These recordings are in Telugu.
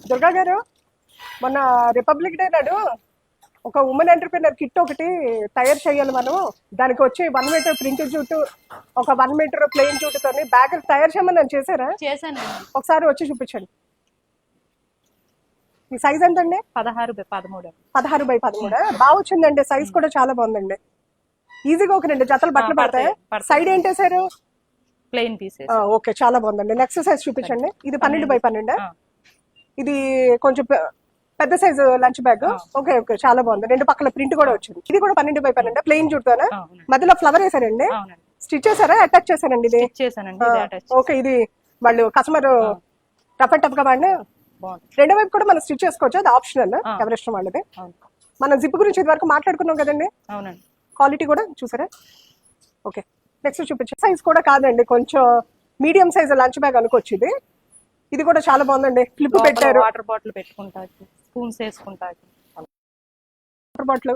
దుర్గా గారు, మొన్న రిపబ్లిక్ డే నాడు ఒక ఉమెన్ ఎంటర్ప్రినర్ కిట్ ఒకటి తయారు చేయాలి మనం. దానికి వచ్చి 1 మీటర్ ప్రింట్ జూట్, ఒక 1 మీటర్ ప్లెయిన్ జూట్ తోని బ్యాగ్ తయారు చేయమని నేను చేశారా? చేశానండి. ఒకసారి వచ్చి చూపించండి. ఈ సైజ్ ఎంతండి? 16x13. 16x13. బాగా వచ్చిందండి, సైజ్ కూడా చాలా బాగుందండి. ఈజీగా ఒక 2 జతలు బట్టలు పడతాయి. సైడ్ ఏంటి సార్? Plain pieces. ఓకే, చాలా బాగుందండి. నెక్స్ట్ సైజ్ చూపించండి. ఇది 12x12. ఇది కొంచెం పెద్ద size lunch bag. Okay okay, చాలా బాగుంది. 2 పక్కల ప్రింట్ కూడా వచ్చింది. ఇది కూడా 12x12 ప్లెయిన్ జూట్తోనా? మధ్యలో ఫ్లవర్ వేసారండి. స్టిచ్ చేసారా, అటాచ్ చేశారండి? ఇది ఓకే. ఇది వాళ్ళు కస్టమర్ రఫ్ అండ్ టఫ్ గా వాడిన రెండో వైపు కూడా మనం స్టిచ్ చేసుకోవచ్చు, అది ఆప్షనల్, ఎవరిష్టం వాళ్ళది. మనం జిప్ గురించి ఇది వరకు మాట్లాడుకున్నాం కదండి. క్వాలిటీ కూడా చూసారా? ఓకే, నెక్స్ట్ చూపించే సైజ్ కూడా కాదండి, కొంచెం మీడియం సైజ్ లంచ్ బ్యాగ్ అనుకోవచ్చు. ఇది కూడా చాలా బాగుందండి. ఫ్లిప్ పెట్టారు. వాటర్ బాటిల్ పెట్టుకుంటారు, స్పూన్స్ వేసుకుంటారు. వాటర్ బాటిల్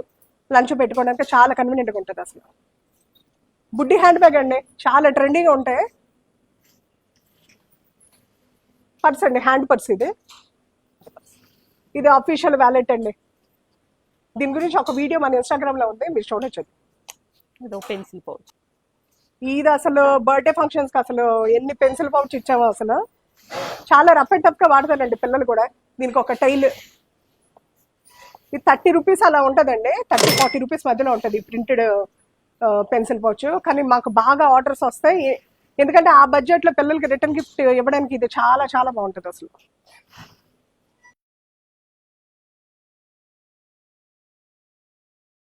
లంచ్ పెట్టుకోవడానికి చాలా కన్వీనియంట్ గా ఉంటుంది. అసలు బుడ్డి హ్యాండ్ బ్యాగ్ అండి, చాలా ట్రెండీగా ఉంటాయి. పర్స్ అండి, హ్యాండ్ పర్స్. ఇది అఫీషియల్ వ్యాలెట్ అండి. దీని గురించి ఒక వీడియో మన ఇన్స్టాగ్రామ్ లో ఉంది, మీరు చూడొచ్చు. Pencil pouch. ఇది అసలు బర్త్డే ఫంక్షన్స్ కి అసలు ఎన్ని పెన్సిల్ పౌచ్ ఇచ్చామో. అసలు చాలా రఫ్ అండ్ టఫ్ గా వాడతారండి పిల్లలు కూడా. దీనికి ఒక టైల్. ఇది 30 రూపీస్ అలా ఉంటుందండి, 30-40 రూపీస్ మధ్యలో ఉంటుంది ప్రింటెడ్ పెన్సిల్ పౌచ్. కానీ మాకు బాగా ఆర్డర్స్ వస్తాయి, ఎందుకంటే ఆ బడ్జెట్ లో పిల్లలకి రిటర్న్ గిఫ్ట్ ఇవ్వడానికి ఇది చాలా చాలా బాగుంటుంది అసలు.